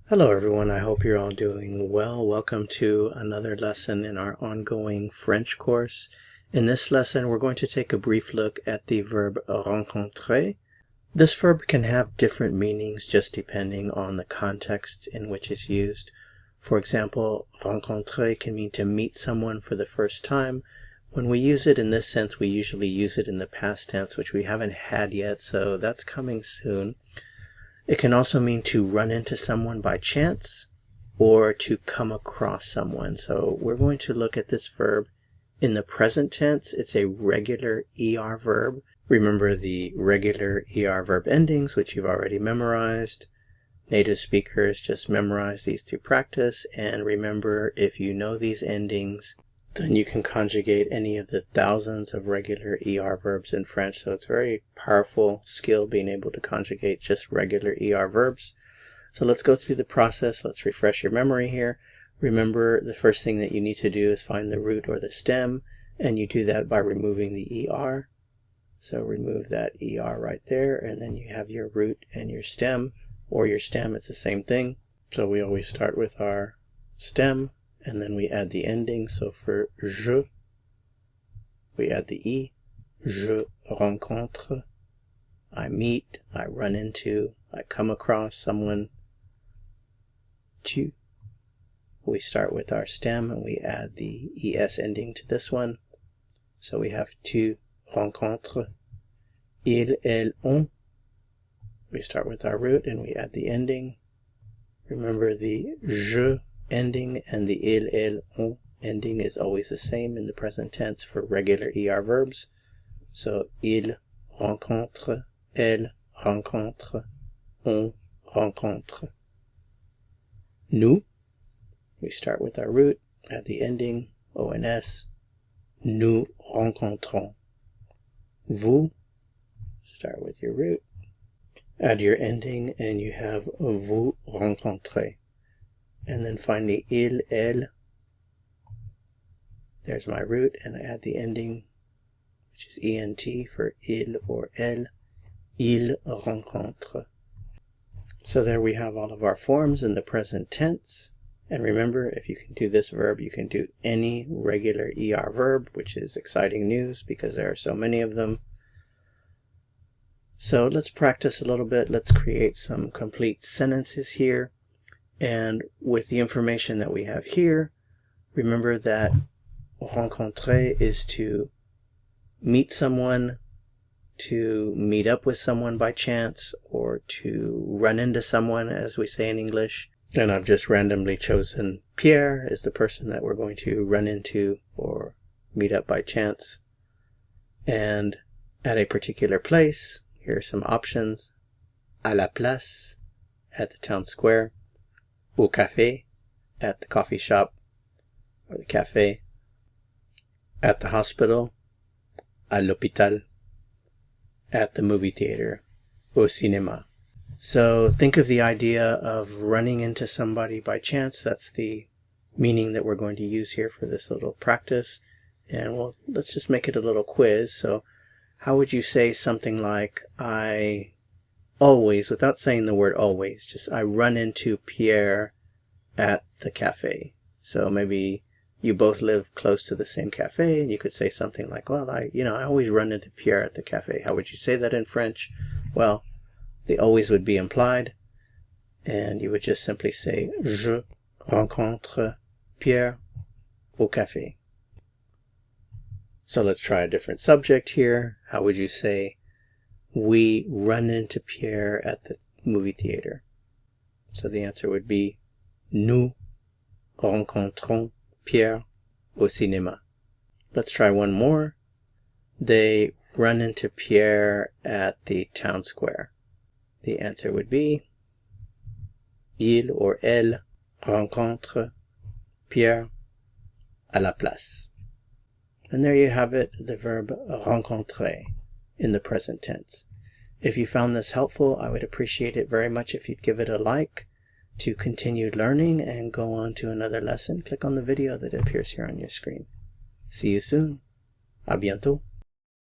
Hello everyone, I hope you're all doing well. Welcome to another lesson in our ongoing French course. In this lesson, we're going to take a brief look at the verb rencontrer. This verb can have different meanings just depending on the context in which it's used. For example, rencontrer can mean to meet someone for the first time. When we use it in this sense, we usually use it in the past tense, which we haven't had yet, so that's coming soon. It can also mean to run into someone by chance or to come across someone. So we're going to look at this verb in the present tense. It's a regular ER verb. Remember the regular ER verb endings, which you've already memorized. Native speakers just memorize these to practice. And remember, if you know these endings, then you can conjugate any of the thousands of regular ER verbs in French. So it's a very powerful skill being able to conjugate just regular ER verbs. So let's go through the process. Let's refresh your memory here. Remember, the first thing that you need to do is find the root or the stem, and you do that by removing the ER. So remove that ER right there, and then you have your root and your stem, or your stem, it's the same thing. So we always start with our stem, and then we add the ending. So for je, we add the E. Je rencontre. I meet, I run into, I come across someone. Tu. We start with our stem and we add the ES ending to this one. So we have tu rencontres. Il, elle, on. We start with our root and we add the ending. Remember the je ending and the il, elle, on ending is always the same in the present tense for regular ER verbs. So il rencontre, elle rencontre, on rencontre. Nous, we start with our root, add the ending, ons, nous rencontrons. Vous, start with your root, add your ending, and you have vous rencontrez. And then find the il, elle. There's my root, and I add the ending, which is ent for il or elle. Il rencontre. So there we have all of our forms in the present tense. And remember, if you can do this verb, you can do any regular ER verb, which is exciting news because there are so many of them. So let's practice a little bit. Let's create some complete sentences here. And with the information that we have here, remember that rencontrer is to meet someone, to meet up with someone by chance, or to run into someone, as we say in English. And I've just randomly chosen Pierre as the person that we're going to run into or meet up by chance. And at a particular place, here are some options. À la place, at the town square. Au café, at the coffee shop or the cafe. At the hospital, à l'hôpital. At the movie theater, au cinéma. So think of the idea of running into somebody by chance. That's the meaning that we're going to use here for this little practice. And let's just make it a little quiz. So how would you say something like, I always, without saying the word always, just I run into Pierre at the cafe. So maybe you both live close to the same cafe, and you could say something like, well, I always run into Pierre at the cafe. How would you say that in French? Well, the always would be implied, and you would just simply say, je rencontre Pierre au café. So let's try a different subject here. How would you say, we run into Pierre at the movie theater? So the answer would be, nous rencontrons Pierre au cinéma. Let's try one more. They run into Pierre at the town square. The answer would be, il or elle rencontre Pierre à la place. And there you have it, the verb rencontrer in the present tense. If you found this helpful, I would appreciate it very much if you'd give it a like. To continue learning and go on to another lesson, click on the video that appears here on your screen. See you soon. À bientôt.